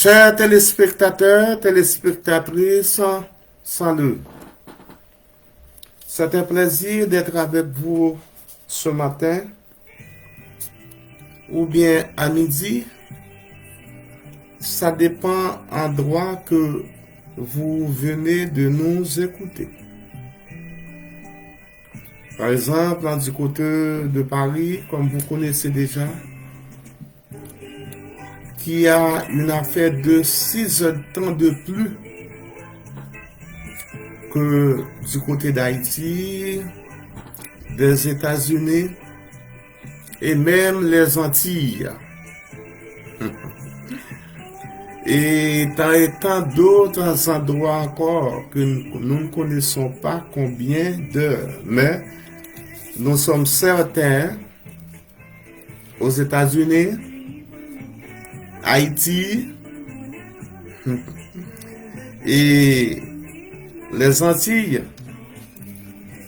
Chers téléspectateurs, téléspectatrices, salut. C'est un plaisir d'être avec vous ce matin ou bien à midi. Ça dépend endroit que vous venez de nous écouter. Par exemple, du côté de Paris, comme vous connaissez déjà, qui a une affaire de 6 heures de temps de plus que du côté d'Haïti, des États-Unis et même les Antilles. Et tant d'autres endroits encore que nous ne connaissons pas combien d'heures, mais nous sommes certains aux États-Unis, Haïti et les Antilles,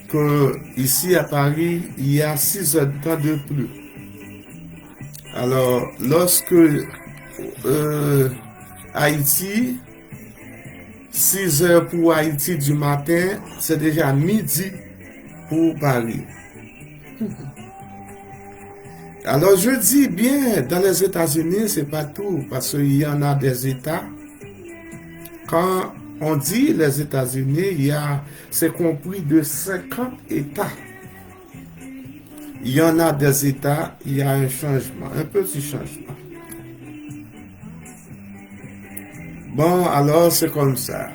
que ici à Paris, il y a 6 heures de temps de plus. Alors, lorsque Haïti, 6 heures pour Haïti du matin, c'est déjà midi pour Paris. Alors je dis bien, dans les États-Unis, c'est pas tout, parce qu'il y en a des États. Quand on dit les États-Unis, c'est compris de 50 États. Il y en a des États, il y a un changement, un petit changement. Bon, alors c'est comme ça.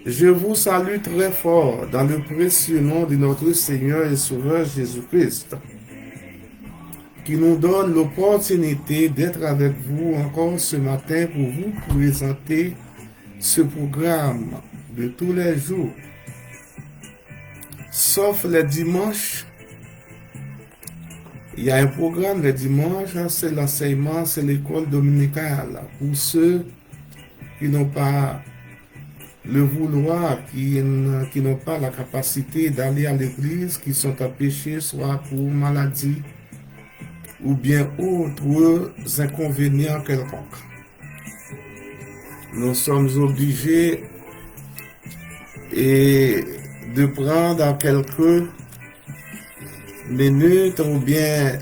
Je vous salue très fort dans le précieux nom de notre Seigneur et Sauveur Jésus-Christ, qui nous donne l'opportunité d'être avec vous encore ce matin pour vous présenter ce programme de tous les jours, sauf les dimanches Il y a un programme le dimanche, c'est l'enseignement, c'est l'école dominicale. Pour ceux qui n'ont pas le vouloir, qui n'ont pas la capacité d'aller à l'église, qui sont empêchés soit pour maladie ou bien autres inconvénients quelconques. Nous sommes obligés de prendre quelques minutes ou bien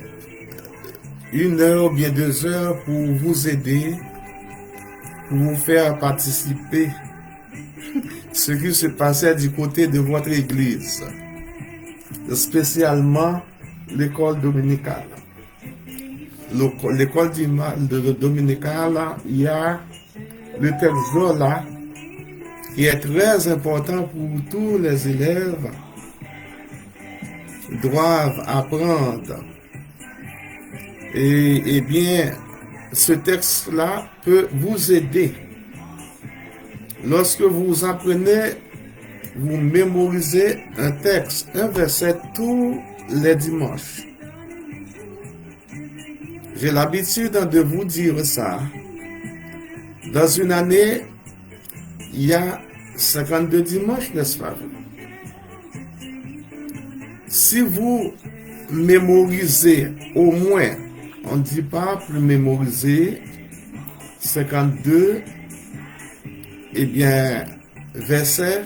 1 heure ou bien 2 heures pour vous aider, pour vous faire participer ce qui se passait du côté de votre église, spécialement l'école dominicale. L'école dominicale, il y a le texte là qui est très important pour tous les élèves, doivent apprendre. Et bien, ce texte-là peut vous aider. Lorsque vous apprenez, vous mémorisez un texte, un verset tous les dimanches. J'ai l'habitude de vous dire ça. Dans une année, il y a 52 dimanches, n'est-ce pas? Si vous mémorisez au moins, on ne dit pas plus mémoriser, 52, eh bien, versets,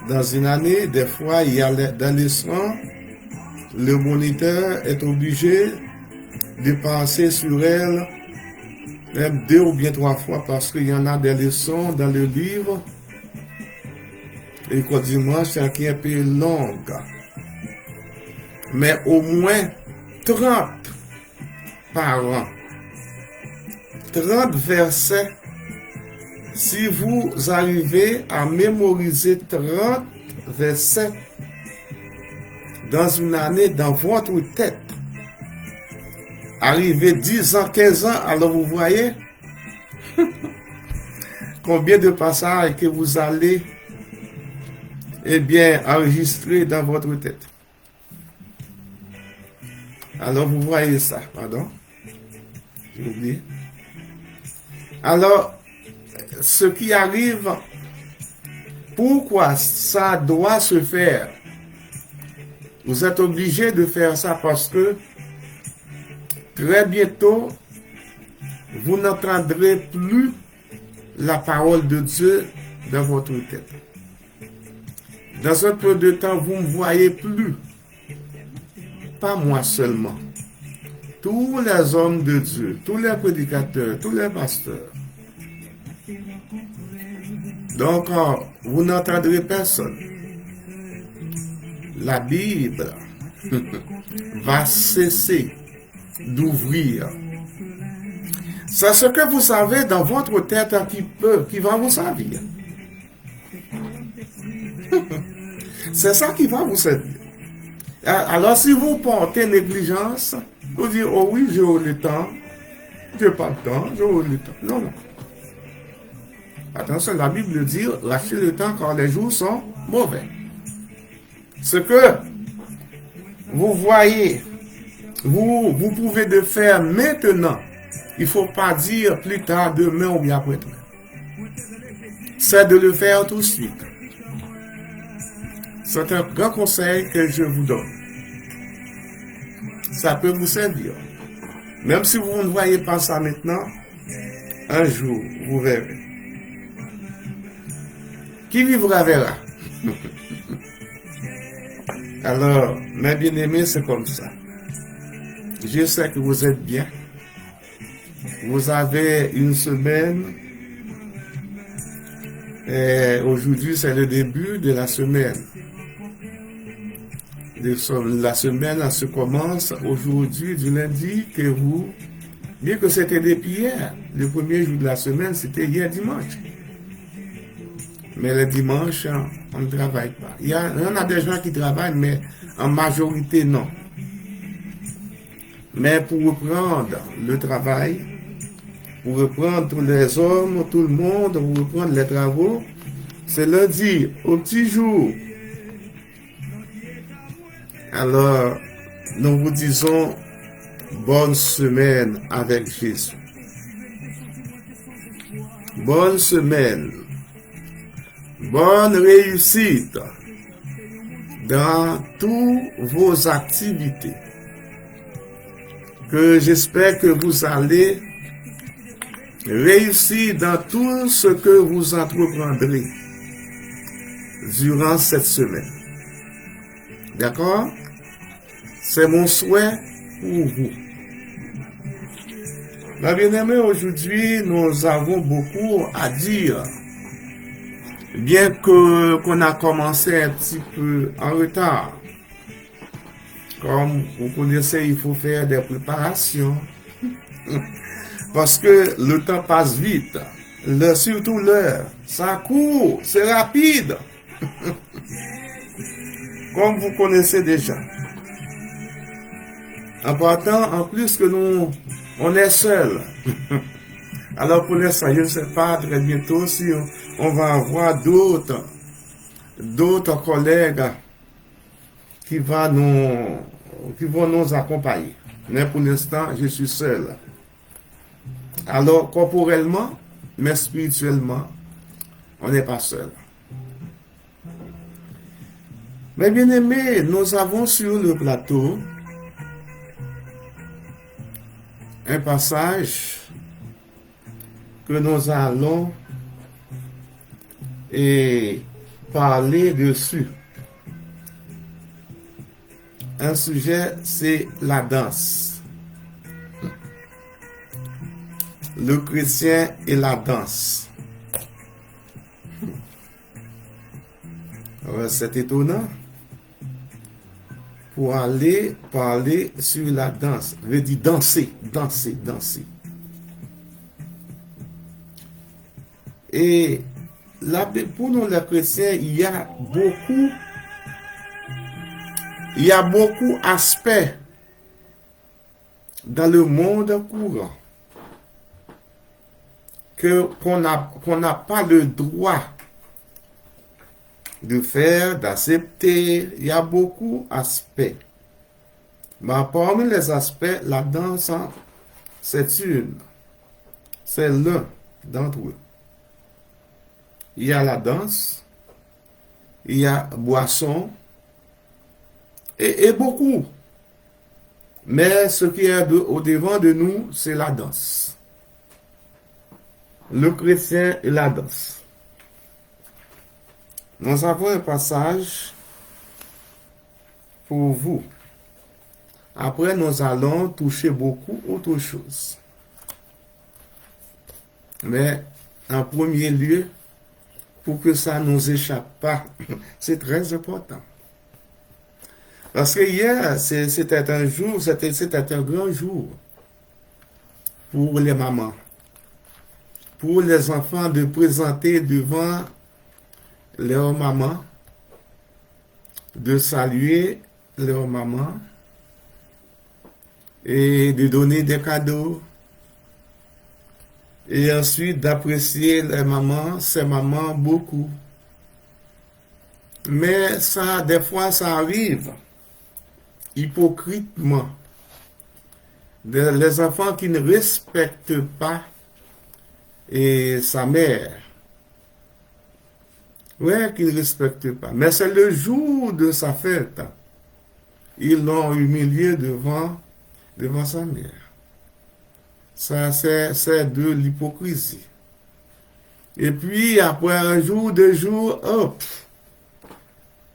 dans une année, des fois, il y a dans les leçons, le moniteur est obligé de passer sur elle, même 2 ou bien 3 fois, parce qu'il y en a des leçons dans le livre, et qu'au dimanche, c'est qui est un peu longue. Mais au moins 30 par an. 30 versets. Si vous arrivez à mémoriser 30 versets dans une année dans votre tête, arrivez 10 ans, 15 ans, alors vous voyez combien de passages que vous allez enregistrer dans votre tête. Alors vous voyez ça, pardon, j'ai oublié. Alors, ce qui arrive, pourquoi ça doit se faire? Vous êtes obligé de faire ça parce que très bientôt, vous n'entendrez plus la parole de Dieu dans votre tête. Dans un peu de temps, vous ne me voyez plus. Pas moi seulement. Tous les hommes de Dieu, tous les prédicateurs, tous les pasteurs. Donc, vous n'entendrez personne. La Bible va cesser d'ouvrir. C'est ce que vous savez dans votre tête qui va vous servir. C'est ça qui va vous servir. Alors, si vous portez négligence, vous dites, oh oui, j'ai le temps, j'ai pas le temps, j'ai le temps. Non, non. Attention, la Bible dit, lâchez le temps car les jours sont mauvais. Ce que vous voyez, vous pouvez le faire maintenant. Il ne faut pas dire plus tard, demain ou bien après-demain. C'est de le faire tout de suite. C'est un grand conseil que je vous donne. Ça peut vous servir. Même si vous ne voyez pas ça maintenant, un jour, vous verrez. Qui vivra verra. Alors, mes bien-aimés, c'est comme ça. Je sais que vous êtes bien. Vous avez une semaine. Et aujourd'hui, c'est le début de la semaine. La semaine se commence aujourd'hui, du lundi, que vous, bien que c'était depuis hier, le premier jour de la semaine, c'était hier dimanche. Mais le dimanche, on ne travaille pas. Il y en a des gens qui travaillent, mais en majorité, non. Mais pour reprendre le travail, pour reprendre tous les hommes, tout le monde, pour reprendre les travaux, c'est lundi, au petit jour. Alors, nous vous disons bonne semaine avec Jésus. Bonne semaine. Bonne réussite dans toutes vos activités. Que j'espère que vous allez réussir dans tout ce que vous entreprendrez durant cette semaine. D'accord? C'est mon souhait pour vous. La bien-aimée, aujourd'hui, nous avons beaucoup à dire. Bien qu'on a commencé un petit peu en retard. Comme vous connaissez, il faut faire des préparations. Parce que le temps passe vite. Surtout l'heure. Ça court, c'est rapide. Comme vous connaissez déjà. En partant, en plus que nous, on est seul. Alors pour l'instant, je ne sais pas très bientôt si on va avoir d'autres collègues qui vont nous accompagner. Mais pour l'instant, je suis seul. Alors, corporellement, mais spirituellement, on n'est pas seul. Mais bien aimé, nous avons sur le plateau un passage que nous allons parler dessus. Un sujet, c'est la danse. Le chrétien et la danse. C'est étonnant. Pour aller parler sur la danse. Je veux dire danser. Et pour nous les chrétiens, il y a beaucoup d'aspects dans le monde courant qu'on n'a pas le droit de faire, d'accepter. Il y a beaucoup d'aspects. Mais parmi les aspects, la danse, c'est l'un d'entre eux. Il y a la danse, il y a boisson, et beaucoup. Mais ce qui est au devant de nous, c'est la danse. Le chrétien et la danse. Nous avons un passage pour vous. Après, nous allons toucher beaucoup autre chose. Mais en premier lieu, pour que ça ne nous échappe pas, c'est très important. Parce que hier, c'était un grand jour pour les mamans, pour les enfants de présenter devant leur maman, de saluer leur maman et de donner des cadeaux. Et ensuite d'apprécier les mamans, ces mamans beaucoup. Mais ça, des fois, ça arrive hypocritement. Les enfants qui ne respectent pas sa mère. Ouais, qui ne respectent pas. Mais c'est le jour de sa fête. Ils l'ont humilié devant sa mère. Ça, c'est de l'hypocrisie. Et puis, après un jour, 2 jours, hop,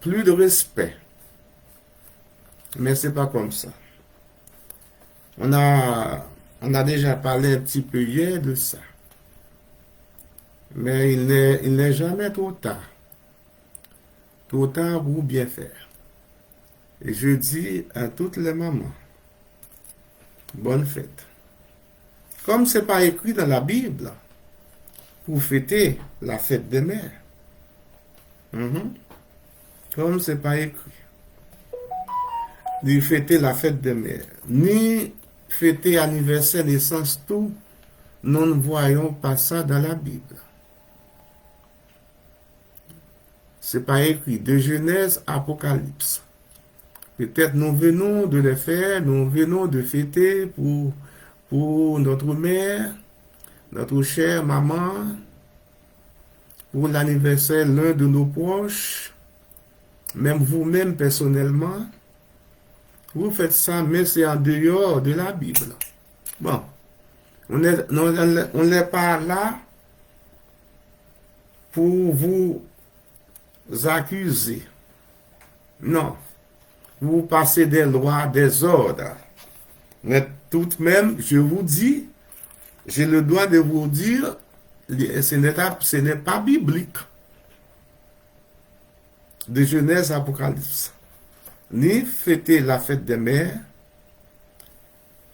plus de respect. Mais c'est pas comme ça. On a déjà parlé un petit peu hier de ça. Mais il n'est jamais trop tard. Trop tard pour bien faire. Et je dis à toutes les mamans, bonne fête. Comme ce n'est pas écrit dans la Bible, pour fêter la fête des mères. Comme ce n'est pas écrit. Ni fêter la fête des mères, ni fêter anniversaire, naissance, tout, nous ne voyons pas ça dans la Bible. C'est pas écrit de Genèse, Apocalypse. Peut-être nous venons de les faire, nous venons de fêter pour notre mère, notre chère maman, pour l'anniversaire l'un de nos proches, même vous-même personnellement. Vous faites ça, mais c'est en dehors de la Bible. Bon, on n'est pas là pour vous accuser. Non. Vous passez des lois, des ordres. Mais tout de même, je vous dis, j'ai le droit de vous dire, ce n'est pas biblique. De Genèse à Apocalypse. Ni fêter la fête des mères.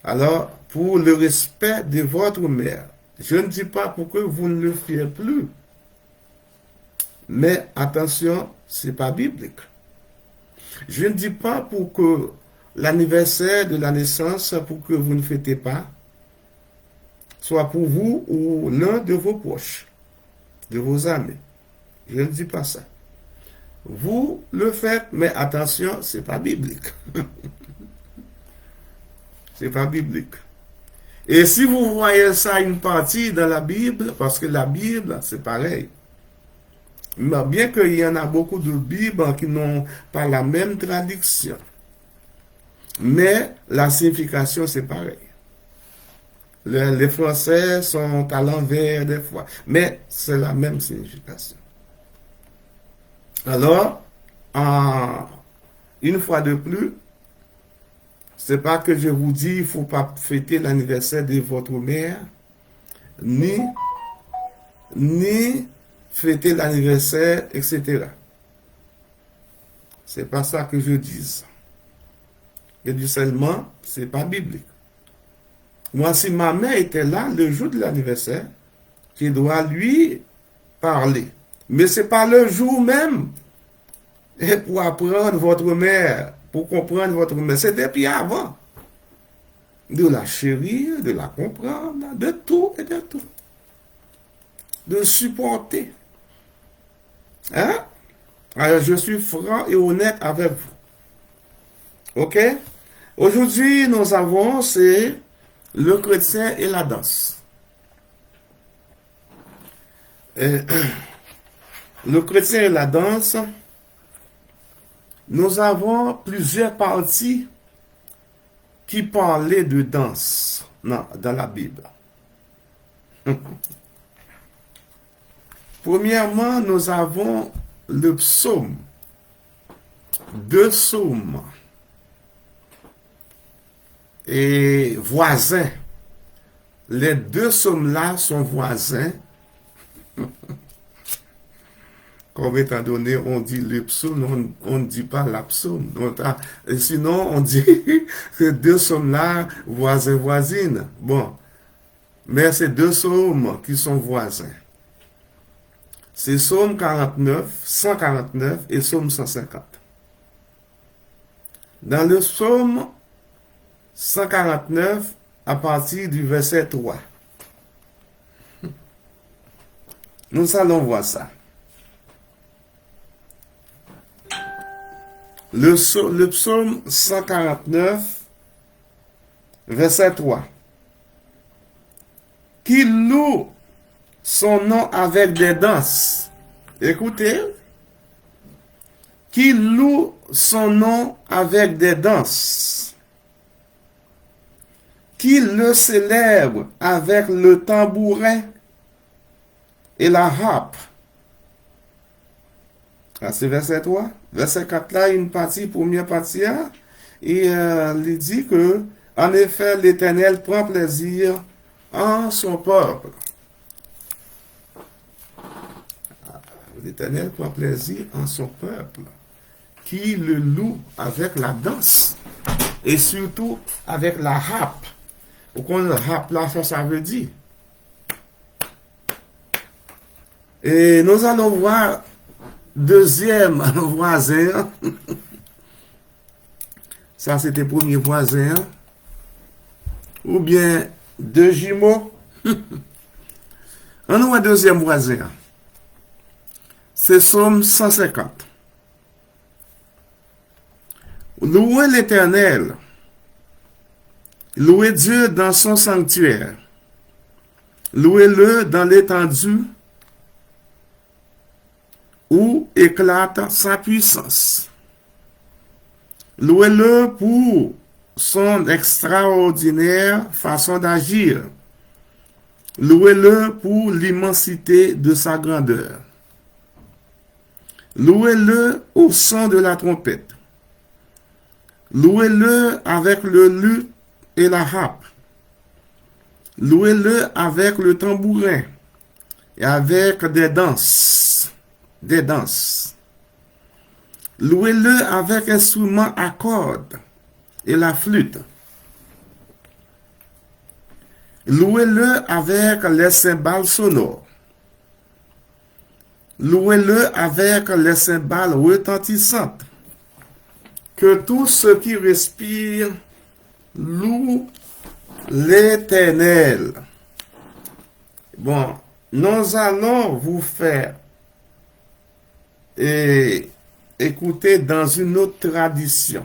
Alors, pour le respect de votre mère, je ne dis pas pour que vous ne le fassiez plus. Mais attention, ce n'est pas biblique. Je ne dis pas pour que l'anniversaire de la naissance, pour que vous ne fêtez pas, soit pour vous ou l'un de vos proches, de vos amis. Je ne dis pas ça. Vous le faites, mais attention, ce n'est pas biblique. Ce n'est pas biblique. Et si vous voyez ça une partie dans la Bible, parce que la Bible, c'est pareil. Mais bien qu'il y en a beaucoup de Bibles qui n'ont pas la même traduction. Mais la signification, c'est pareil. Les Français sont à l'envers des fois. Mais c'est la même signification. Alors, une fois de plus, c'est pas que je vous dis il ne faut pas fêter l'anniversaire de votre mère, ni fêter l'anniversaire, etc. C'est pas ça que je dis. Je dis seulement, c'est pas biblique. Moi, si ma mère était là le jour de l'anniversaire, je dois lui parler. Mais c'est pas le jour même. Et pour apprendre votre mère, pour comprendre votre mère, c'est depuis avant. De la chérir, de la comprendre, de tout et de tout. De supporter. Hein? Alors, je suis franc et honnête avec vous. Ok? Aujourd'hui, nous avons, c'est le chrétien et la danse. Et, le chrétien et la danse, nous avons plusieurs parties qui parlaient de danse dans la Bible. Premièrement, nous avons le psaume. 2 psaumes. Et voisins. Les 2 psaumes-là sont voisins. Comme étant donné, on dit le psaume, on ne dit pas la psaume. Sinon, on dit que 2 psaumes-là, voisins, voisines. Bon. Mais c'est 2 psaumes qui sont voisins. C'est psaume 49, 149 et psaume 150. Dans le psaume 149, à partir du verset 3, nous allons voir ça. Le psaume 149, verset 3. Qui loue son nom avec des danses. Écoutez. Qui loue son nom avec des danses. Qui le célèbre avec le tambourin et la harpe. C'est verset 3. Verset 4 là, une partie, première partie, et il dit que, en effet, l'Éternel prend plaisir en son peuple. L'Éternel prend plaisir en son peuple, qui le loue avec la danse, et surtout avec la harpe. Vous connaissez la harpe là, ça veut dire. Et nous allons voir deuxième voisin. Ça, c'était premier voisin. Ou bien 2 jumeaux. On voit deuxième voisin. C'est Psaume 150. Louez l'Éternel. Louez Dieu dans son sanctuaire. Louez-le dans l'étendue où éclate sa puissance. Louez-le pour son extraordinaire façon d'agir. Louez-le pour l'immensité de sa grandeur. Louez-le au son de la trompette. Louez-le avec le luth et la harpe. Louez-le avec le tambourin et avec des danses. Des danses. Louez-le avec instruments à cordes et la flûte. Louez-le avec les cymbales sonores. Louez-le avec les cymbales retentissantes. Que tous ceux qui respirent louent l'Éternel. Bon, nous allons vous faire écouter dans une autre tradition.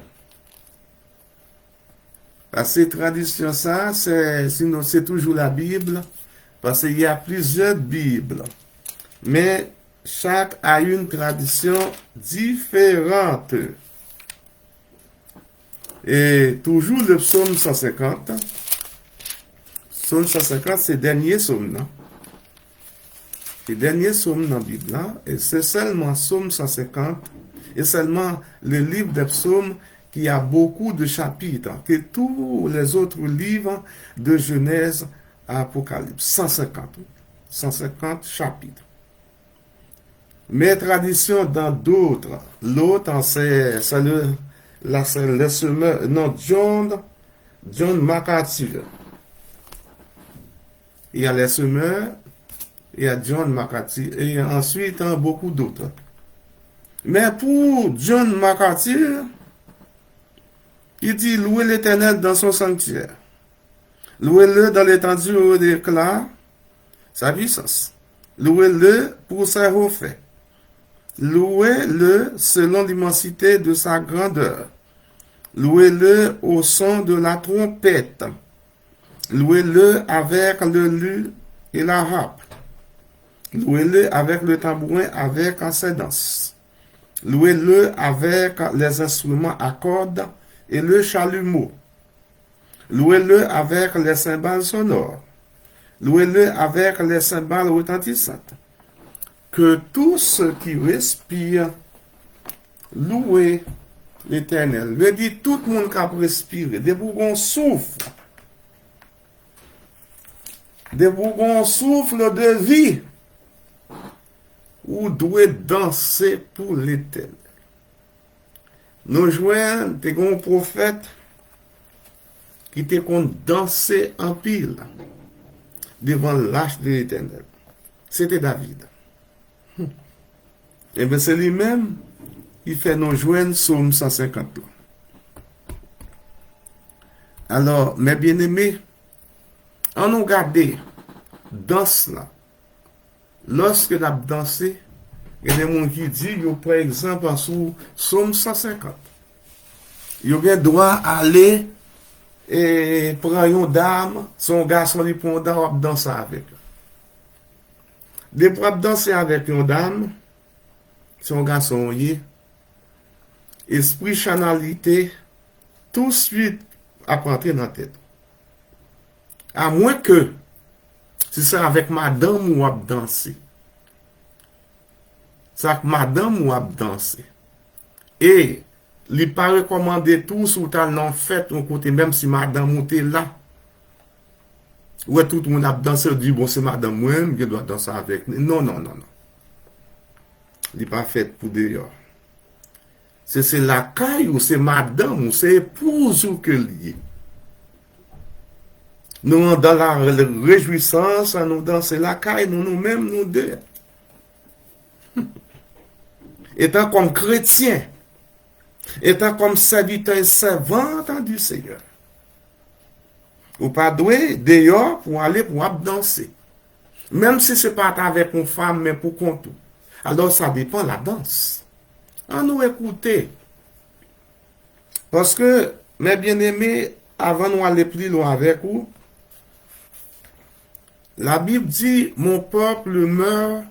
Cette tradition, ça, c'est toujours la Bible, parce qu'il y a plusieurs Bibles. Mais chaque a une tradition différente. Et toujours le psaume 150. Psaume 150, c'est le dernier psaume, non? C'est le dernier psaume dans la Bible, hein? Et c'est seulement psaume 150, et seulement le livre des psaumes qui a beaucoup de chapitres, que tous les autres livres de Genèse à Apocalypse. 150 chapitres. Mais tradition dans d'autres. L'autre, c'est le semeur, non, John MacArthur. Il y a les semeurs, il y a John MacArthur, et ensuite beaucoup d'autres. Mais pour John MacArthur, il dit louez l'Éternel dans son sanctuaire. Louez-le dans l'étendue où il déclare sa puissance. Louez-le pour ses hauts faits. Louez-le selon l'immensité de sa grandeur. Louez-le au son de la trompette. Louez-le avec le luth et la harpe. Louez-le avec le tambourin, avec ses danses. Louez-le avec les instruments à cordes et le chalumeau. Louez-le avec les cymbales sonores. Louez-le avec les cymbales retentissantes. Que tous ceux qui respirent louez l'Éternel. Le dit tout le monde qui a respiré. Des bourgons souffle. Des bourgons souffle de vie. Ou doit danser pour l'Éternel. Nous jouons des grands prophètes qui étaient qu'on danser en pile devant l'arche de l'Éternel. C'était David. Et bien c'est lui-même qui fait nous joindre Psaume 150. Alors, mes bien-aimés, on nous regardé danse là. Lorsque nous avons dansé, il y a des gens qui disent, par exemple, sous Psaume 150, il y a droit à aller et prendre une dame, son garçon lui prend une dame, danser avec. Des pour danser avec une dame, son garçon y est, esprit chanalité, tout de suite à rentrer dans la tête. À moins que, si c'est avec madame ou à danser. C'est avec madame ou à danser. Et, il n'est pas recommandé tout sous ta non fait un côté, même si madame ou t'es là. Ou tout le monde a dansé, dit, bon, c'est madame moi-même, je dois danser avec. Non. Il n'est pas fait pour dehors. C'est la caille ou c'est madame ou c'est épouse ou que lié. Nous, dans la réjouissance, nous dansons la caille, nous-mêmes, nous deux. Étant comme chrétien, étant comme serviteur et servante du Seigneur. Ou pas doué dehors pour aller pour danser. Même si ce n'est pas avec une femme, mais pour compte. Alors ça dépend de la danse. On nous écouter Parce que, mes bien-aimés, avant de aller plus loin avec vous, la Bible dit, mon peuple meurt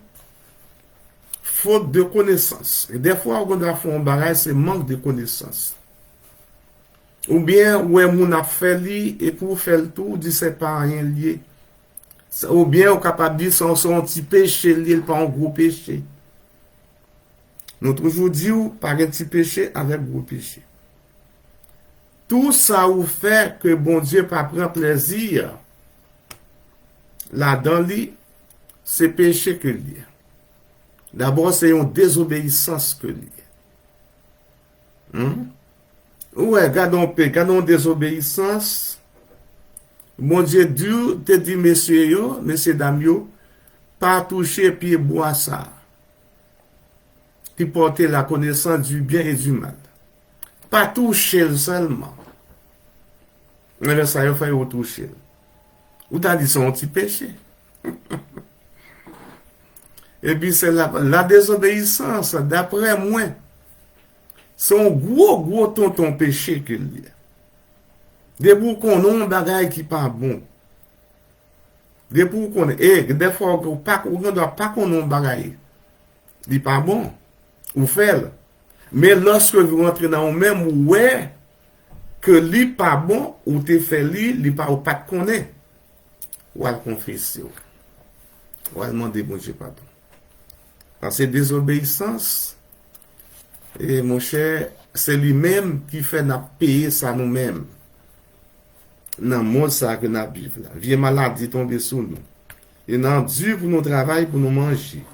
faute de connaissance. Et des fois, on a fait un bagage, c'est manque de connaissance. Ou bien, ouais, mon a fait li, et pour faire le tout, dit c'est pas rien lié. Ou bien, on est capable de dire, c'est un petit péché lié, pas un gros péché. Nous toujours disons, pas un petit péché avec gros péché. Tout ça vous fait que bon Dieu pas prend plaisir là-dedans, c'est péché que lié. D'abord, c'est une désobéissance que lié. Ouais, gardons désobéissance. Mon Dieu, Dieu te dit, messieurs, dames, pas toucher pied bois ça. Qui portait la connaissance du bien et du mal. Pas toucher seulement. Mais ça, il faut toucher. Ou t'as dit, c'est un petit péché. Et puis, c'est la désobéissance, d'après moi, c'est un gros tonton péché qu'il y a. Depuis qu'on a un bagage qui pas bon. Depuis qu'on et des fois, on ne doit pas qu'on a un bagage. Il pas bon. Ou fait. Mais lorsque vous rentrez dans le même, ouais, que li pas bon, ou te fait li pas ou pas de connaître. Ou à le confesser. Ou à demander bon Dieu pardon. Parce que désobéissance, et mon cher, c'est lui-même qui fait nous payer ça nous-mêmes. Dans le monde ça que nous vivons là. Vieille maladie tombe sur nous. Et nous dur pour nous travailler, pour nous manger.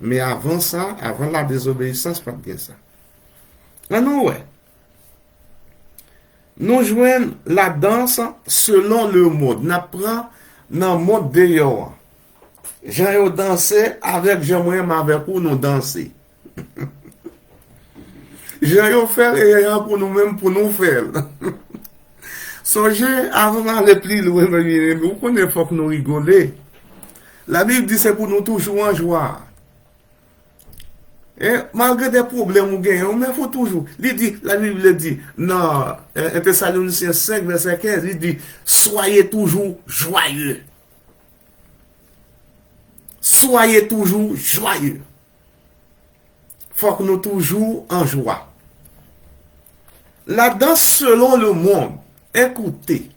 Mais avant ça, avant la désobéissance, pas bien ça. Ah non, ouais. Nous jouons la danse selon le mode. Nous apprenons dans le mode d'ailleurs. J'ai dansé avec Jean-Moyen avec vous, nous danser. J'ai fait et pour nous-mêmes, pour nous faire. Songez, avant d'aller plus loin, vous connaissez, faut que nous rigoler. La Bible dit c'est pour nous toujours en joie. Et malgré des problèmes ou gagnons, mais il faut toujours. La Bible dit, non, 1 Thessaloniciens 5, verset 15, il dit, soyez toujours joyeux. Soyez toujours joyeux. Faut que nous toujours en joie. La danse selon le monde, écoutez,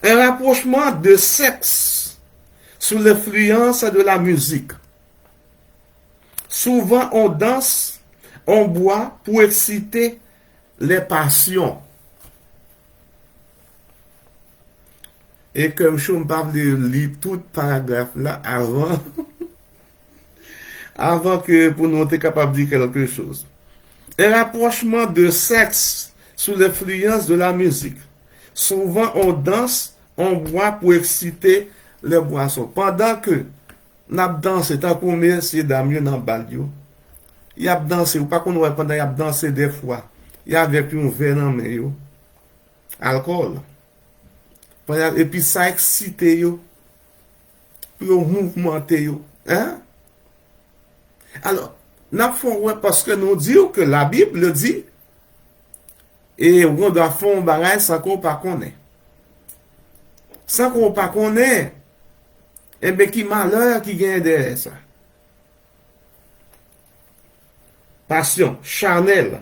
un rapprochement de sexe sous l'influence de la musique. Souvent, on danse, on boit pour exciter les passions. Et comme je ne parle de lire tout le paragraphe là avant que pour nous être capable de dire quelque chose. Un rapprochement de sexe sous l'influence de la musique. Souvent, on danse, on boit pour exciter les boissons. Pendant que nous dansons, tant qu'on met ces dames dans le balio, il a dansé, ou pas qu'on voit pendant il a dansé des fois, il y a avec un verre dans le main, alcool. Et puis ça excite, pour mouvementer. Hein? Alors, nous faisons parce que nous disons que la Bible dit, et on doit faire un bagage sans qu'on pas connaît. Sans qu'on pas connaît, et bien qui malheur qui gagne derrière ça. Passion charnelle.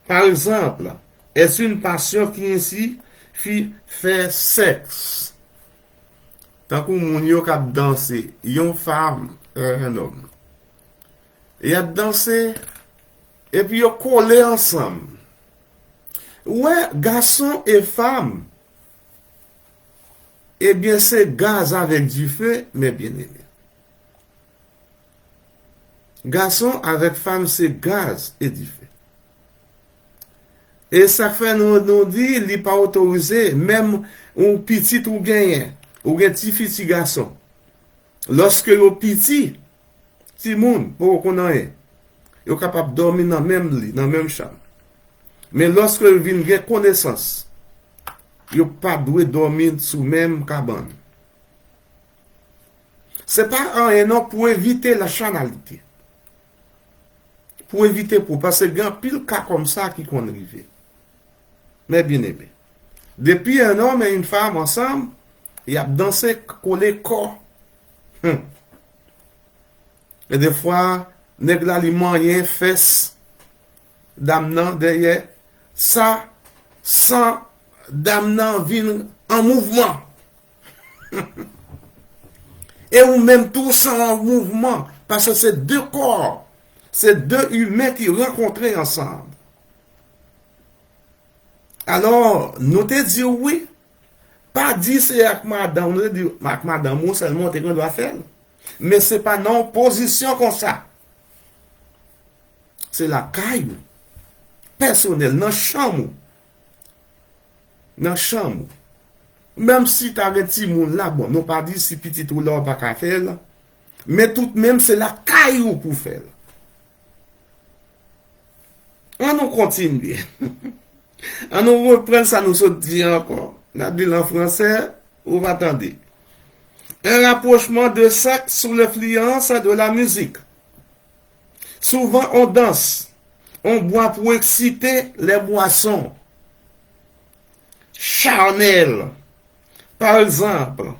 Par exemple, est-ce une passion qui ainsi fait sexe? Tant que mon yo cap danser, une femme, un homme. Il a dansé et puis ils collé ensemble. Ouais, garçon et femme. Eh bien, c'est gaz avec du feu, mais bien aimé. Garçon avec femme, c'est gaz et du feu. Et ça fait nous dit, il n'est pas autorisé, même un petit ou gagnant, ou un petit garçon. Lorsque le petit monde, pour qu'on ait, il est capable de dormir dans le même lit, dans la même chambre. Mais lorsque il vient de connaissance, il n'est pas doué dormir sous même cabane. Ce n'est pas un non pour éviter la charnalité. pour éviter pour parce que grand pile cas comme ça qui qu'on arrivé. Mais bien aimé. Depuis un homme et une femme ensemble, ils ont dansé collé corps. Et des fois, nèg la li moyen fesse dame nan derrière ça sans dame nan vin en mouvement. Et ou même tout ça en mouvement parce que c'est deux corps, c'est deux humains qui rencontrent ensemble. Alors, nous te dit oui, pas dit c'est avec madame, nous te dit avec madame, ou seulement te qu'on doit faire. Mais c'est pas non position comme ça. C'est la caille personnelle, dans chambre. Dans chambre. Même si tu as un petit monde là, bon, nous pas dit si petit ou là, pas qu'à faire, là. Mais tout de même, c'est la caille pour faire. On nous continue. On nous reprend ça, nous se dit encore. La dit en français, on va attendre. Un rapprochement de sexe sous l'influence de la musique. Souvent, on danse. On boit pour exciter les boissons charnelles. Par exemple,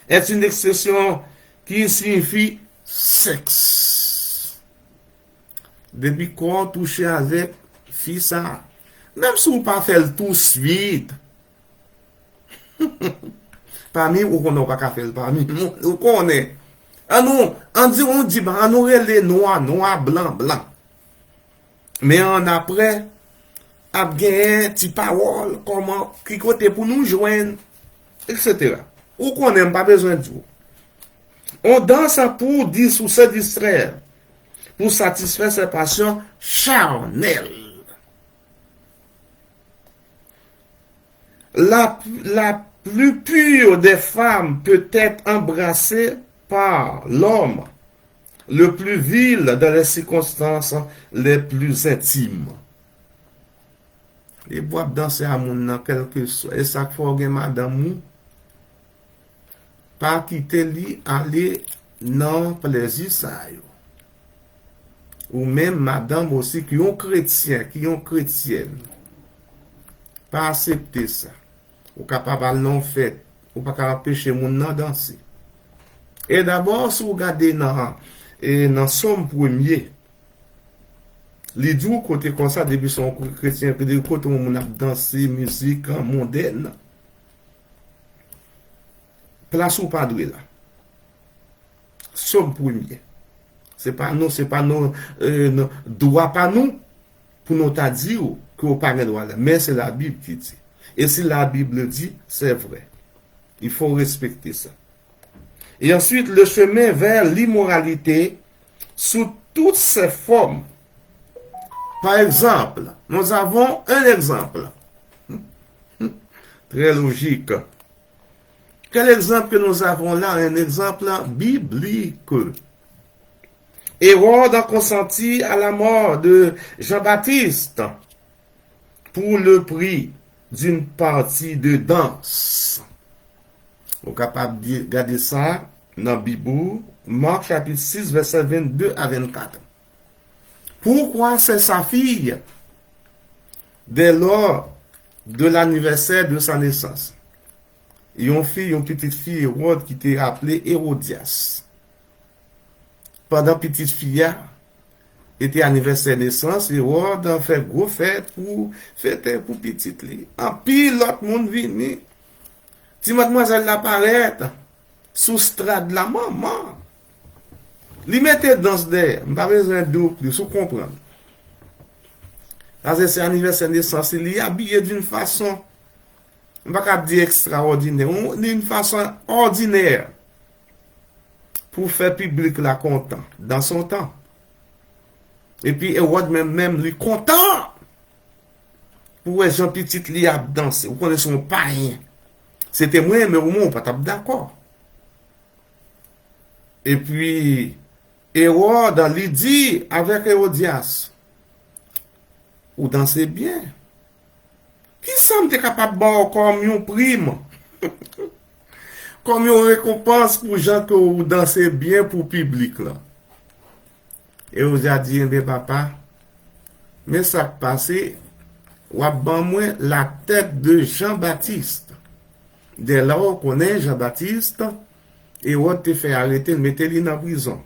est une expression qui signifie sexe. Depuis qu'on touche avec fille ça, même si on pas fait tout suite, parmi ou qu'on n'a pas fait parmi ou qu'on est. On dit, on aurait les noirs, blanc, blanc. Mais en après, a gagné petit parole, comment, qui côté pour nous joindre, etc. Ou qu'on n'aime pas besoin de vous. On danse pour se distraire, pour satisfaire ses passions charnelles. La plus pure des femmes peut être embrassée par l'homme le plus vil dans les circonstances les plus intimes. Les bois danser à mon dans quelque chose. Et ça faut que madame pas quitter lui aller dans plaisir ça yo. Ou même madame aussi qui ont chrétien, qui ont chrétienne. Pas accepter ça. Ou capable non fait, ou pas capable empêcher mon nan danser. Et d'abord si vous regardez dans Somme premier, les deux côté comme ça depuis son chrétien que des côté où on a dansé musique mondaine. Place ou pas doué là. Somme premier. C'est pas nous droit pas nous pour nous t'a dit que vous pas droit là, mais c'est la Bible qui dit. Et si la Bible dit, c'est vrai. Il faut respecter ça. Et ensuite, le chemin vers l'immoralité sous toutes ses formes. Par exemple, nous avons un exemple. Très logique. Quel exemple que nous avons là? Un exemple biblique. Hérode a consenti à la mort de Jean-Baptiste pour le prix d'une partie de danse. Vous êtes capable de regarder ça dans la Bible, Marc chapitre 6, verset 22 à 24. Pourquoi c'est sa fille dès lors de l'anniversaire de sa naissance? Une petite fille Hérode qui était appelée Hérodias. Pendant petite fille était anniversaire de naissance, Hérode a fait gros fête pour fêter pour petite li. En pile l'autre monde vini. Si mademoiselle l'apparaît sous strade de la maman. Li mette dans ce derrière, pas besoin de plus, vous comprendre. Parce que c'est anniversaire de naissance, il est habillé d'une façon, on va pas dire extraordinaire, d'une façon ordinaire. Pour faire public la content, dans son temps. Et puis, Hérode même lui content. Pour Jean Petit li a dansé. Vous connaissez son païen. C'était moi, mais au moins, on pas d'accord. Et puis, Hérode, lui dit avec Hérodias, ou dansez bien. Qui semble capable de comme une prime? Comme une récompense pour gens que vous dansez bien pour le public là. Et vous a dit, mais papa, mais ça passé, ou a ban moi la tête de Jean-Baptiste. Dès lors qu'on est Jean-Baptiste, et on te fait arrêter, mettez-le dans la prison.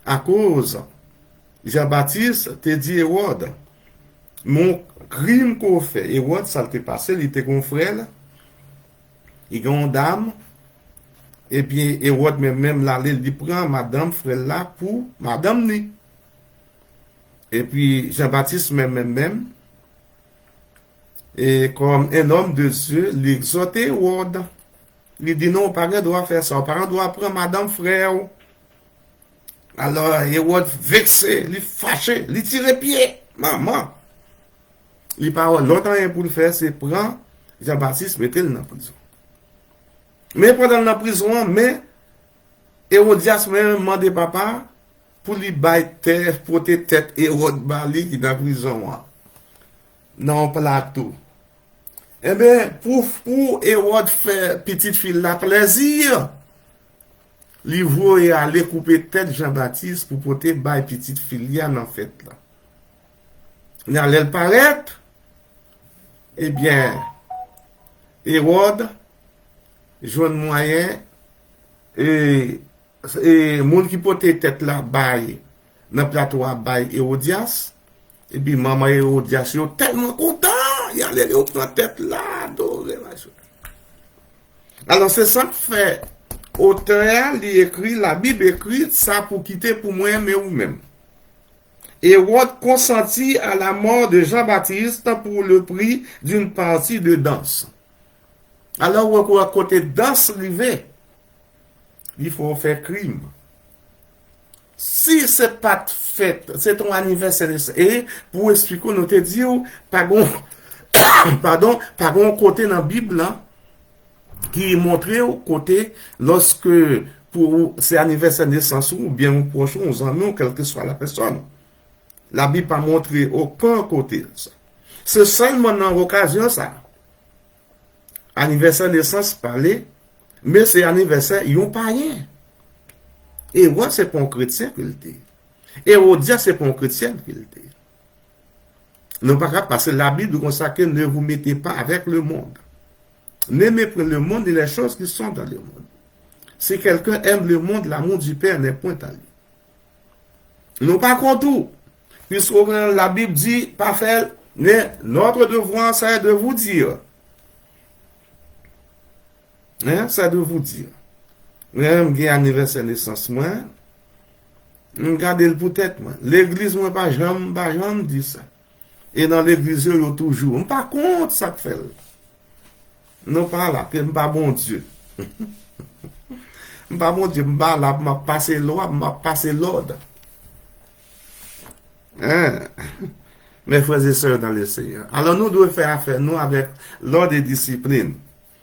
À cause, Jean-Baptiste te dit, Hérode, mon crime qu'on fait, Hérode, ça t'est passé, il était un frère, il a une dame, et puis Hérode même là, il prend madame frère là pour madame ni. Et puis Jean-Baptiste même, et comme un homme de Dieu, il exhorte Hérode. Il dit non, parent doit faire ça, parent doit prendre madame frère. Alors Hérode vexé, il fâché, il tire pied, maman. Il parle longtemps pour le faire, c'est prendre Jean-Baptiste, mettez-le dans la prison. Mais pendant la prison, mais Hérodias même demandé papa pour lui bailler terre, pour tête Hérode Bali qui est dans la prison. Non, plateau. Eh bien, pour Hérode faire petite fille la plaisir, il voulait aller couper tête Jean-Baptiste pour porter bailler petite fille en fait là. Il allait le paraître. Eh bien, Hérode, joue moyen, et monde qui portait tête là, bail, dans le plateau à bail Hérodias, et puis maman Hérodias, est tellement content, il allait prendre tête là, adoré, alors c'est ça que fait, auteur, il écrit, la Bible écrit ça pour quitter pour moi, mais ou même. Hérode consentit à la mort de Jean-Baptiste pour le prix d'une partie de danse. Alors, à côté danse rivé, il faut faire crime. Si c'est pas fait, c'est ton anniversaire, et pour expliquer, nous te disons, pardon, par un côté dans la Bible, là, qui montrait au côté, lorsque, pour c'est anniversaire de naissance, ou bien au prochain, aux amis, quelle que soit la personne. La Bible n'a montré aucun côté. C'est seulement dans l'occasion, ça. Anniversaire de naissance, parler, mais c'est anniversaire, ils n'ont pas rien. Et moi, c'est pas un chrétien qu'il était. Et Hérodias, c'est pas un chrétien qu'il était. Non pas parce que la Bible consacre, ne vous mettez pas avec le monde. N'aimez pas le monde et les choses qui sont dans le monde. Si quelqu'un aime le monde, l'amour du Père n'est point à lui. Non pas contre tout. Puisque la Bible dit, pas faire, mais notre devoir, c'est de vous dire. Hein, c'est de vous dire. Même j'ai anniversaire de naissance, moi, regardez le peut-être, moi. L'église, moi, pas jamais dit ça. Et dans l'église, il y a toujours. On pas contre ça que fait. Non, pas là, que pas bon Dieu. Pas bon Dieu, pas là, m'a passé l'ordre. Hein? Mes frères et sœurs dans le Seigneur. Alors nous devons faire affaire, nous, avec l'ordre et discipline,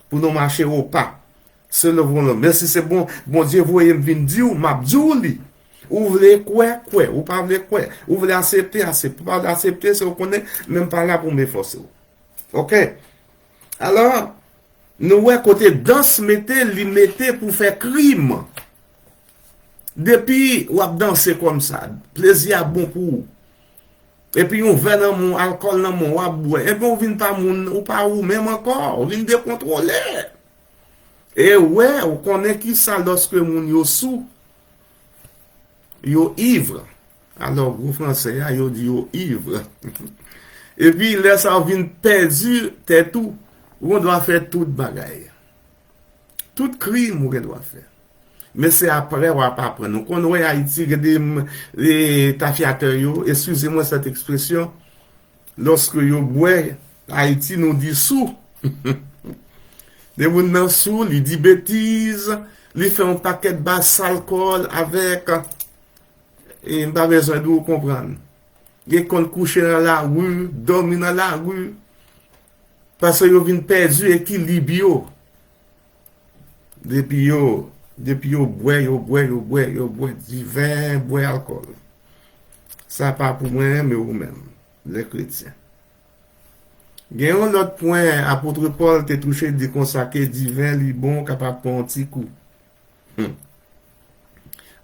pour nous marcher au pas. Selon le. Mais si c'est bon, bon Dieu, vous voyez, me dire, m'a dit, ou voulez quoi, ou pas voulez quoi, ou voulez accepter, pas accepter, c'est vous connaissez, même pas là pour m'efforcer. Ok? Alors, nous, ouais, côté danse, mettez pour faire crime. Depuis, ou danser comme ça, plaisir bon pour vous. Et puis on vient dans mon alcool dans mon boire. Et puis on vient pas mon ou pas ou même encore, on vient décontrôler. Et ouais, on connaît qui ça lorsque mon yo sous, yo ivre. Alors vous français, yo dit yo ivre. Et puis là ça vient perdu, t'es tout. On doit faire toute bagaille. Tout crime on doit faire. Mais c'est après, on va pas apprendre. Donc, on voit Haïti, les tafiateurs, excusez-moi cette expression, lorsque yo boit, Haïti nous dit sous. Les gens sous, ils disent bêtises, ils font un paquet de basse alcool avec, et pas besoin de vous comprendre. Ils sont couchés dans la rue, dorment dans la rue, parce qu'ils viennent perdre l'équilibre. Depuis yo boit du vin, boit alcool. Ça pas pour moi, mais vous-même, les chrétiens. Il y a un autre point, apôtre Paul t'a touché de consacrer du vin, li bon, capable de prendre un petit coup.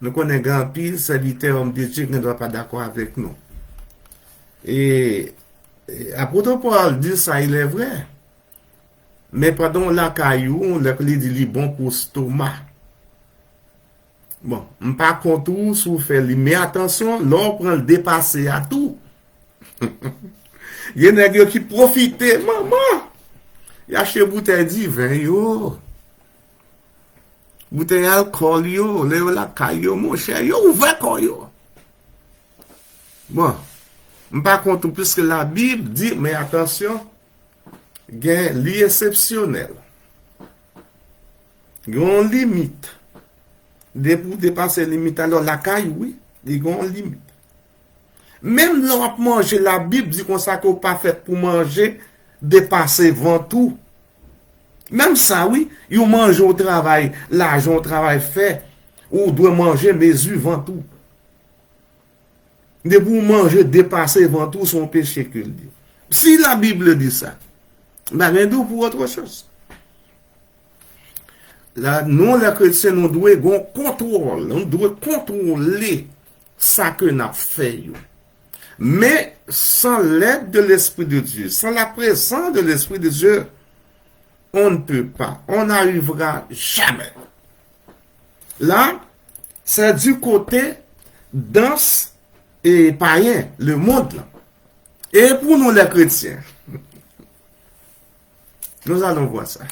nous connaissons grand pile, serviteur homme de Dieu qui ne doit pas d'accord avec nous. Et apôtre Paul dit ça, il est vrai. Mais pendant la caillou, il dit bon pour stomac. Bon, je ne pas contre tout, sous fait, mais attention, l'on prend le dépasser à tout. Il y a des gens qui profitent, maman, il a acheté bouteille de vin, yo. Bouteille alcool, yo, la caillou, mon cher, yo, ouvert quoi, yo. Bon, je ne pas contre tout, puisque la Bible dit, mais attention, il y a l'exceptionnel. Il y a une limite. Pour dépasser la limite, alors la caille, oui, il y a une limite. Même lorsqu'on mange, la Bible dit qu'on ça qu'on pas fait pour manger, dépasser devant tout. Même ça, oui, il mange au travail, l'argent au travail fait, ou doit manger mesure devant tout. De pour manger, dépasser devant tout son péché que dit. Si la Bible dit ça, ben, rien d'où pour autre chose. Là, nous, les chrétiens, nous devons contrôler ça que nous avons fait. Mais sans l'aide de l'Esprit de Dieu, sans la présence de l'Esprit de Dieu, on ne peut pas, on n'arrivera jamais. Là, c'est du côté danse et païen, le monde. Là. Et pour nous, les chrétiens, nous allons voir ça.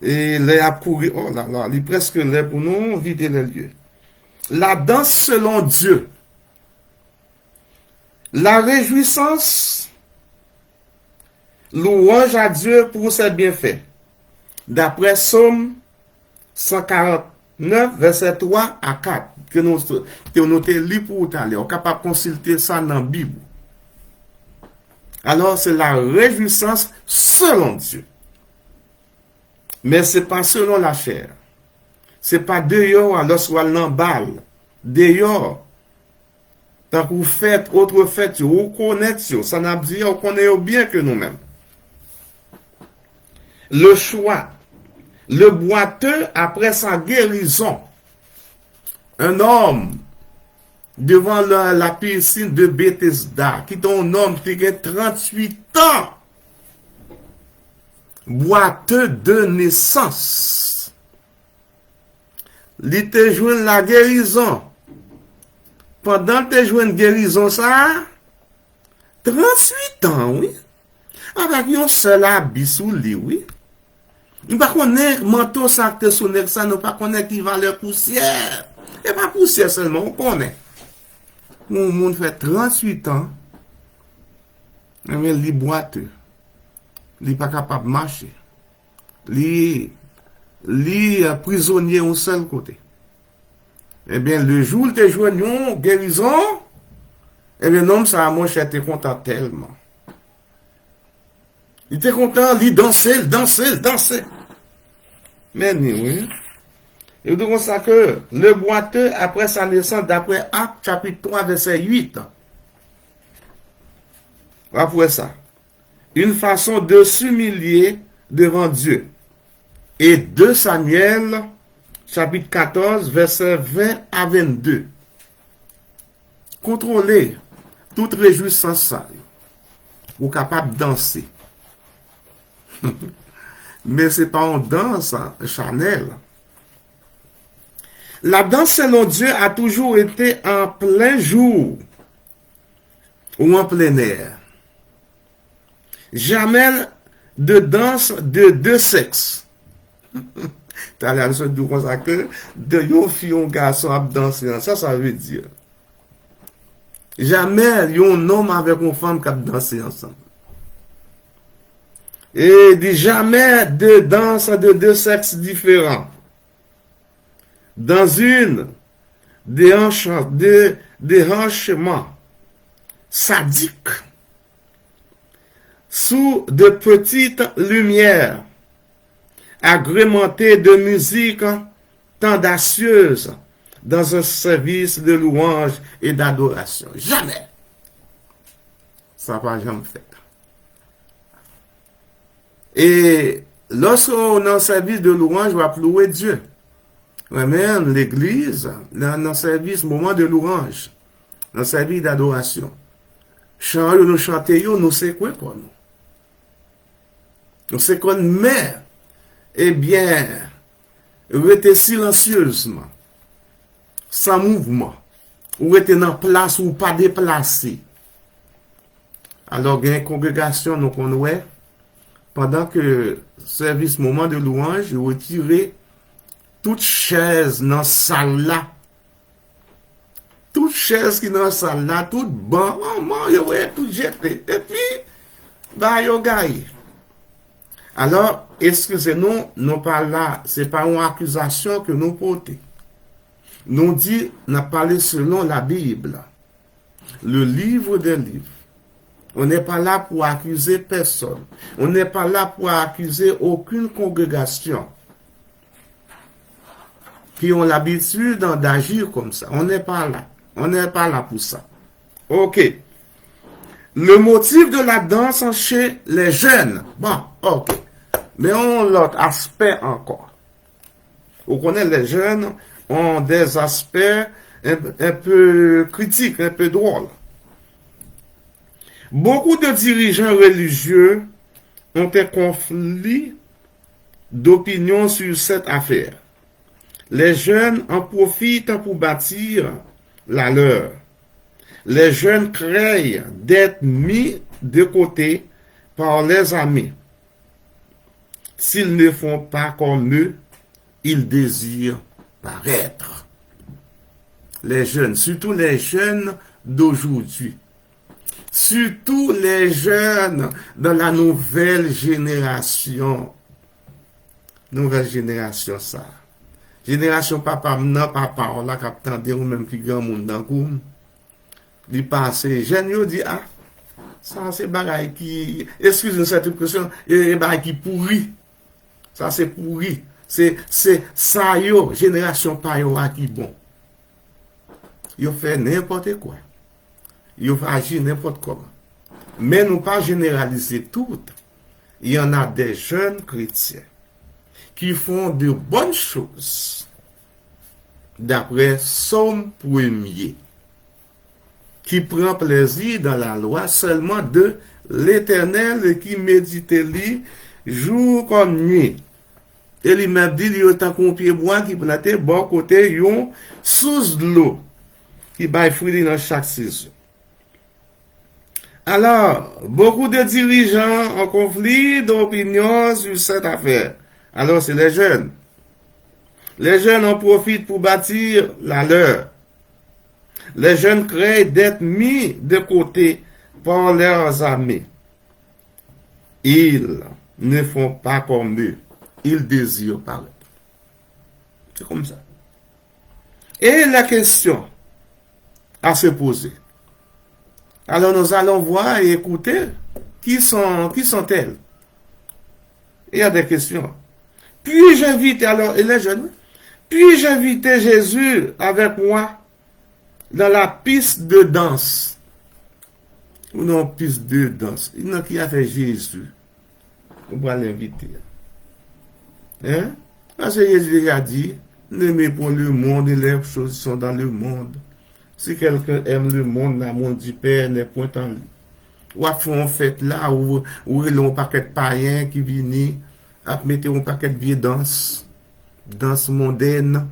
Et les a couru, oh là là, il est presque là pour nous vider les lieux. La danse selon Dieu. La réjouissance, louange à Dieu pour ses bienfaits. D'après Psaume 149, verset 3 à 4, que nous avons lu pour tout à l'heure. On est capable de consulter ça dans la Bible. Alors, c'est la réjouissance selon Dieu. Mais ce n'est pas selon la chair. Ce n'est pas dehors lorsqu'on l'emballe. Dehors. Tant que vous faites autre fête, vous connaissez, ça n'a pas dit, on connaît bien que nous-mêmes. Le choix. Le boiteux après sa guérison. Un homme devant la piscine de Bethesda, qui est un homme qui a 38 ans. Boiteux de naissance. Il était joué la guérison. Pendant que tu joué une guérison, ça, 38 ans, oui. Avec un seul habit sous lui, oui. Nous ne connaissons pas manteau ça que sous ça, nous ne connaissons pas qui valeur poussière. Et pas poussière seulement, on connaît. Mon monde fait 38 ans, mais il est boiteux. Il n'est pas capable de marcher. Il est prisonnier au seul côté. Eh bien, le jour où tu es joué une guérison, eh bien, l'homme, ça a mon cher, était content tellement. Il était content, il dansait. Mais oui. Et vous devez ça que le boiteux, après sa naissance, d'après Actes chapitre 3, verset 8. Après ça. Une façon de s'humilier devant Dieu. Et 2 Samuel, chapitre 14, verset 20 à 22. Contrôlez toute réjouissance ça. Vous capable de danser. Mais ce n'est pas une danse charnelle. La danse selon Dieu a toujours été en plein jour ou en plein air. Jamais de danse de deux sexes. Tu as la chose de ça que de yon fille ou garçon à danser. Ça veut dire. Jamais yon homme avec une femme qui a dansé ensemble. Et dit jamais de danse de deux sexes différents. Dans une déhanchement sadique, sous de petites lumières, agrémentées de musique tendacieuse, dans un service de louange et d'adoration. Jamais. Ça va jamais fait. Et lorsqu'on est en service de louange, on va louer Dieu. Même l'église, dans le service, moment de louange, dans le service d'adoration, chant, nous chantons, nous c'est quoi nous? Nous c'est qu'on met, eh bien, rester silencieusement, sans mouvement, ou rester dans place ou pas déplacé. Alors, il y a une congrégation, nous connaissons, pendant que service moment de louange, retirer toute chaise dans la salle là. Toute chaise qui dans la salle là, tout banc, tout jeté. Et puis, bah, yo gagne. Alors, excusez-nous, nous pas là, c'est pas une accusation que nous portons. Nous dit, nous parlé selon la Bible, le livre des livres. On n'est pas là pour accuser personne. On n'est pas là pour accuser aucune congrégation qui ont l'habitude d'agir comme ça. On n'est pas là. On n'est pas là pour ça. Ok. Le motif de la danse chez les jeunes. Bon, ok. Mais on a l'autre aspect encore. Vous connaissez, les jeunes ont des aspects un peu critiques, un peu drôles. Beaucoup de dirigeants religieux ont un conflit d'opinion sur cette affaire. Les jeunes en profitent pour bâtir la leur. Les jeunes craignent d'être mis de côté par les amis. S'ils ne font pas comme eux, ils désirent paraître. Les jeunes, surtout les jeunes d'aujourd'hui. Surtout les jeunes dans la nouvelle génération. Nouvelle génération, ça. Génération papa, non papa, on l'a capté ou même plus grand monde dans le cours. Il passe, jeunes, yo dit, ah, ça c'est bagaille qui, excusez-moi cette expression, bagaille qui pourri. Ça c'est pourri. C'est ça yo, génération pas yo qui bon. Yo fait n'importe quoi. Ils vont agir n'importe comment. Mais nous pas généraliser tout. Il y en a des jeunes chrétiens qui font de bonnes choses d'après Somme 1er, qui prend plaisir dans la loi seulement de l'Éternel et qui médite lui jour comme nuit. Et il m'a dit, il y a un pied bois qui planté bon côté, yon sous l'eau qui baille fruit dans chaque saison. Alors, beaucoup de dirigeants ont conflit d'opinion sur cette affaire. Alors, c'est les jeunes. Les jeunes en profitent pour bâtir la leur. Les jeunes craignent d'être mis de côté par leurs amis. Ils ne font pas comme eux. Ils désirent paraître. C'est comme ça. Et la question à se poser. Alors nous allons voir et écouter qui sont-elles. Il y a des questions. Puis-je inviter, alors, et les jeunes, puis-je inviter Jésus avec moi dans la piste de danse? Ou non, piste de danse. Il y en a qui a fait Jésus. On va l'inviter. Hein? Parce que Jésus a dit, n'aimez pas le monde et les choses qui sont dans le monde. Si quelqu'un aime le monde, l'amour du Père n'est point en lui. Ou à faire une fête là, où il y a un paquet de païens qui viennent, à mettre un paquet de vieilles danses mondaines.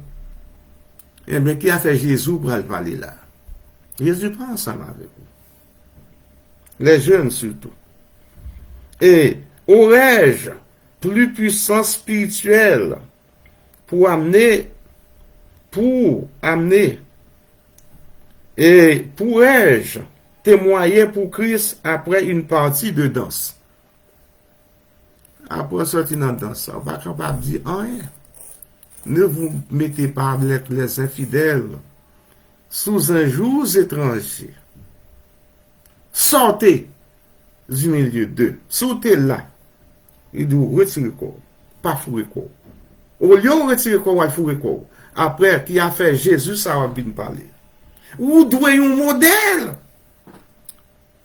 Eh bien, qui a fait Jésus pour aller parler là? Jésus prend ensemble avec vous. Les jeunes surtout. Et aurais-je plus puissance spirituelle pour amener, et pourrais-je témoigner pour Christ après une partie de danse? Après sortir dans la danse, on va capable dire rien. Ne vous mettez pas avec les infidèles sous un joug étranger. Sortez du milieu d'eux. Sortez là. Il doit retirer le corps. Pas fouer le corps. Au lieu de retirer le corps, il faut le corps. Après, qui a fait Jésus, ça va bien parler. Ou doit un modèle.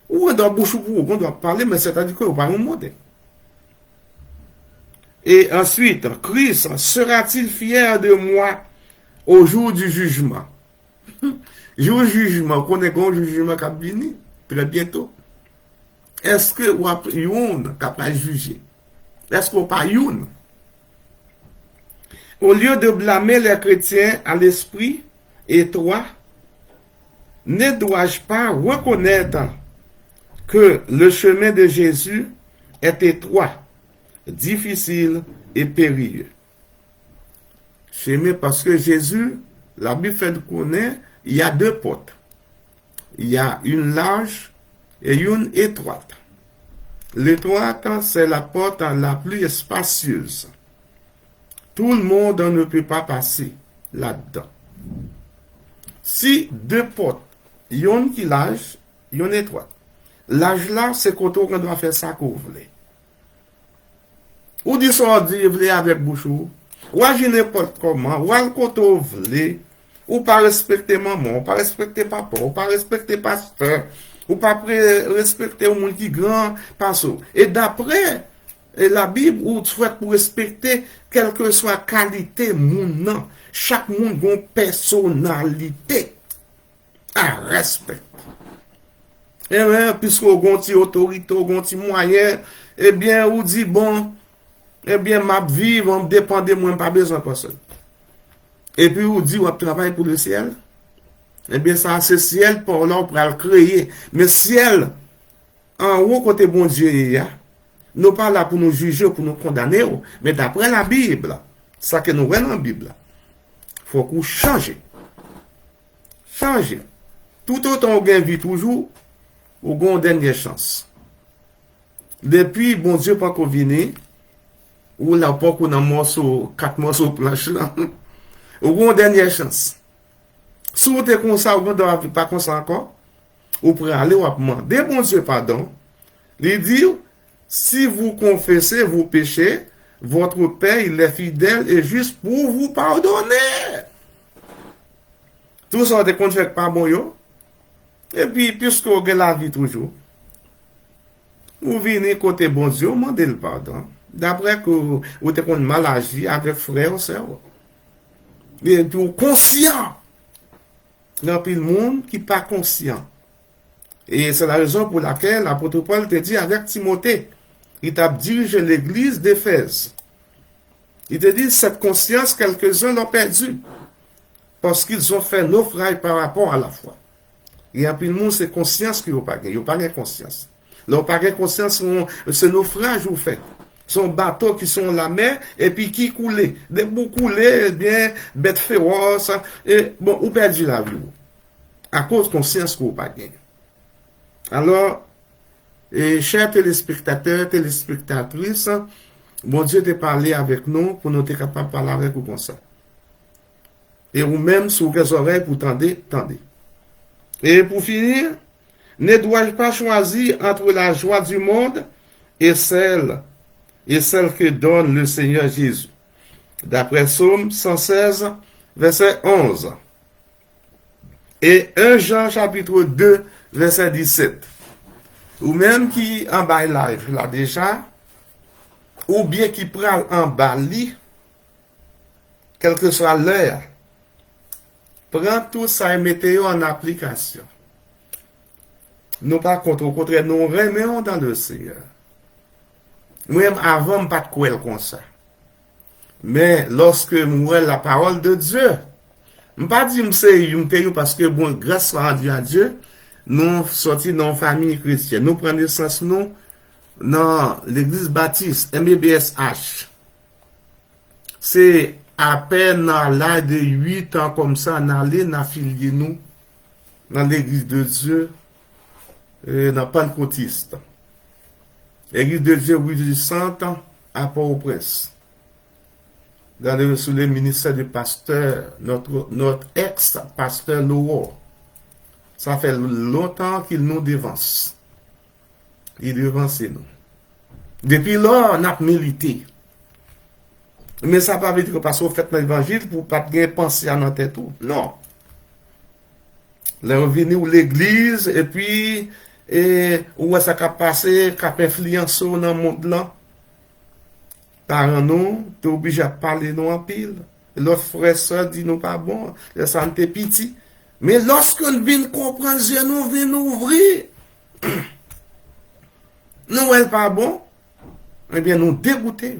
Ou on doit boucher pour on doit parler, mais c'est-à-dire qu'on parle un modèle. Et ensuite, Christ sera-t-il fier de moi au jour du jugement. Jour du jugement, qu'on est un jugement qui va venir très bientôt. Est-ce que ou yon capable de juger? Est-ce qu'on pas yon? Au lieu de blâmer les chrétiens à l'esprit étroit, ne dois-je pas reconnaître que le chemin de Jésus est étroit, difficile et périlleux? Chemin parce que Jésus, la Bible fait connaître, il y a deux portes. Il y a une large et une étroite. L'étroite, c'est la porte la plus spacieuse. Tout le monde ne peut pas passer là-dedans. Si deux portes, une qui large, une étroite. L'âge là, c'est quand on doit faire ça qu'on voulait. Ou dit ça, dit, voulez avec bouchou. Ou agir n'importe comment, ou al quand on voulait. Ou pas respecter maman, ou pas respecter papa, ou pas respecter pasteur, ou pas respecter au monde qui grand, pasteur. Et d'après la Bible, où tu souhaites pour respecter quelle que soit la qualité moun, chaque monde a une personnalité à respecter. Et bien, puisque on a une autorité, on a un moyen, eh bien, on dit bon, eh bien, ma vie va me dépendre de moi, pas besoin de personne. Et puis, on dit, on travaille pour le ciel. Eh bien, ça, c'est ciel pour là, pour le créer. Mais ciel, en haut, côté bon Dieu, il y a. Nous pas là pour nous juger, pour nous condamner, mais d'après la Bible, ça que nous voyons dans la Bible, il faut qu'on change. Changer. Tout autant on gagne vie toujours, on a une dernière chance. Depuis, bon Dieu, pas qu'on vienne, ou là, pas qu'on a morceau, 4 morceaux planche là, on a une dernière chance. Si vous êtes comme ça, vous ne pas comme ça encore, vous pouvez aller ou demander, bon Dieu, pardon, lui dire, si vous confessez vos péchés, votre Père, il est fidèle et juste pour vous pardonner. Tout ça, on ne fait pas bon, yo. Et puis, puisque vous avez la vie toujours, vous venez côté bon Dieu, vous demandez le pardon. D'après que vous avez mal agi avec frère ou sœur. Et puis, vous conscient. Il y a plus de monde qui n'est pas conscient. Et c'est la raison pour laquelle l'apôtre Paul te dit avec Timothée, il t'a dirigé l'église d'Éphèse. Il te dit, cette conscience, quelques-uns l'ont perdue. Parce qu'ils ont fait naufrage par rapport à la foi. Il y a plus de monde, c'est conscience qu'ils n'ont pas gagné. Ils n'ont pas gagné conscience. Ils n'ont pas gagné conscience, c'est naufrage ou fait. Son bateau qui sont la mer, et puis qui coulait. Des bouts coulés, eh bien, bêtes féroces, et bon, ou perdu la vie. À cause de conscience qu'ils n'ont pas gagné. Alors, chers téléspectateurs, téléspectatrices, bon Dieu t'a parlé avec nous pour nous être capables de parler avec vous comme ça. Et vous-même, sur vos oreilles, pour tendez. Et pour finir, ne dois-je pas choisir entre la joie du monde et celle que donne le Seigneur Jésus? D'après Psaume 116, verset 11. Et 1 Jean chapitre 2, verset 17. Ou même qui en bas live là déjà, ou bien qui prend en bas lit, quelle que soit l'heure, prends tout ça et mettez en application. Nous pas contre, au contraire, nous remettons dans le Seigneur. Moi-même avant, pas de quoi comme ça. Mais lorsque moi la parole de Dieu, je ne pas dire que c'est parce que bon, grâce à Dieu, nous sortis dans la famille chrétienne. Nous prenons naissance nous dans l'église baptiste, MBSH. C'est à peine à l'âge de 8 ans comme ça, on allait affilier nous dans l'église de Dieu, dans Pentecôtiste. L'église de Dieu, 800 ans, à Port-au-Prince. Sous le ministère du pasteur, notre ex-pasteur Laurent. Ça fait longtemps qu'il nous devance. Il devance nous. Depuis là, on a milité. Mais ça ne veut pas dire que parce qu'on fait l'évangile pour ne pas penser à notre tête. Non. Là, on vient à l'église et puis, où est-ce qui a passé, qui a influencé dans le monde là. Par nous, tu es obligé de parler nous en pile. L'autre frère soeur dit nous pas bon, le santé petit. Mais lorsque nous vient comprendre, nous vient ouvrir, nous est pas bon, eh bien nous dégoûter.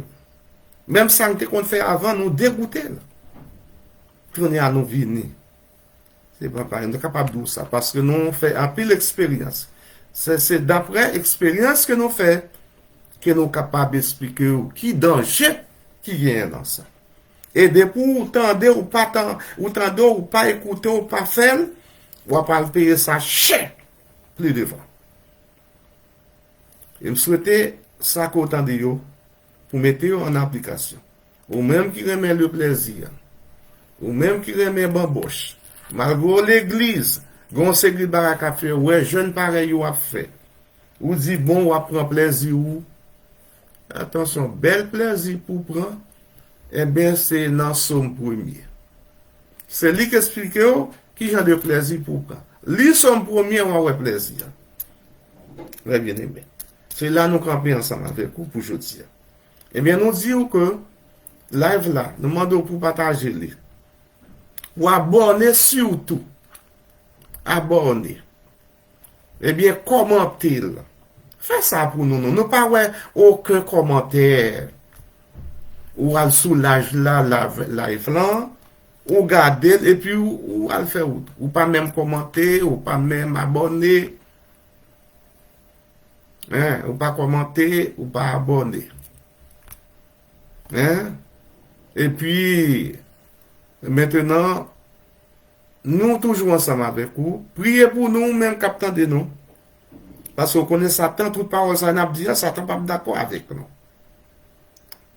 Même santé qu'on fait avant, nous dégoûter. Tourner à nous venir. C'est pas pareil, nous sommes capables de ça parce que nous on fait un pile expérience. C'est d'après expérience que nous faisons que nous sommes capables d'expliquer qui danger qui vient dans ça. Et depuis vous tendez ou pas ou pas écouter ou pas faire, vous va pas payer ça cher plus devant. Et me souhaiter ça qu'autant de yo pour mettre en application. Ou même qui remet le plaisir, ou même qui remet bamboche. Malgré l'église, gon série barak a fait, ouais, jeune pareil ou a fait. Ou dit bon, ou a prend plaisir ou. Attention, bel plaisir pour prendre, eh bien, c'est dans son premier. C'est lui qui explique qui genre de plaisir pour prendre. Lui, son premier, on a plaisir. Très bien aimé. C'est là nous camper ensemble avec vous pour aujourd'hui. Eh bien, nous disons que live là, nous demandons pour partager les. Ou abonner surtout. Abonner. Eh bien, commentez. Faites ça pour nous. Nous pas aucun commentaire. Ou al soulage la live là. Ou garder et puis ou al faire ou pas même commenter, ou pas même abonner. Hein, ou pas commenter, ou pas abonner. Hein? Et puis, maintenant, nous toujours ensemble avec vous. Priez pour nous, même captant de nous. Parce qu'on connaît Satan, toute parole, ça n'a pas dit, Satan pas d'accord avec nous.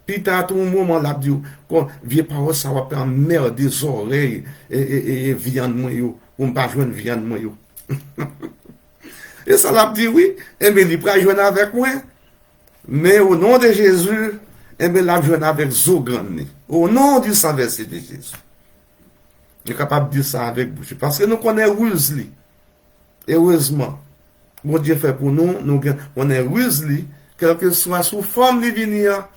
Puis, à tout moment, l'a dit, quand vieille parole, ça va prendre merde des oreilles et viande, moi, ou pas jouer viande, moi, Et ça l'a dit, oui, et bien, il peut jouer avec moi. Mais au nom de Jésus, et bien, l'a joué avec Zogran. Au nom du sang versé de Jésus. Je suis capable de dire ça avec vous. Parce que nous connaissons Wesley. Heureusement, mon Dieu fait pour nous, nous connaissons Wesley, quelle que soit sous forme de venir,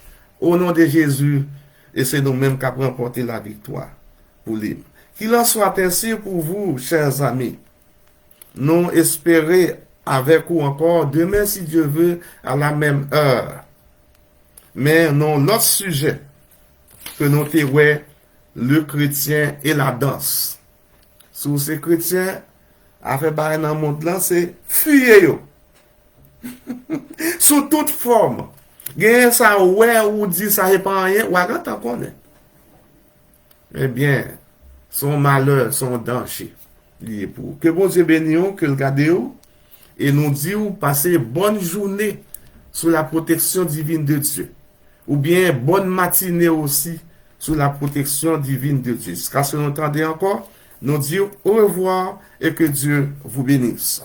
au nom de Jésus, et c'est nous-mêmes qui avons remporté la victoire pour lui. Qu'il en soit ainsi pour vous, chers amis. Nous espérons avec vous encore demain, si Dieu veut, à la même heure. Mais non, l'autre sujet que nous avons, le chrétien et la danse. Sous ces chrétiens, à faire barrer dans le monde là, c'est fuyer. Sous toute forme. Gagne ça, ouais, ou dit ça, n'est pas rien, ou à quand on connaît. Eh bien, son malheur, son danger. Pour que bon Dieu bénisse, que le gardez, et nous dit, passez bonne journée sous la protection divine de Dieu. Ou bien bonne matinée aussi sous la protection divine de Dieu. Jusqu'à ce que nous entendez encore, nous disons au revoir et que Dieu vous bénisse.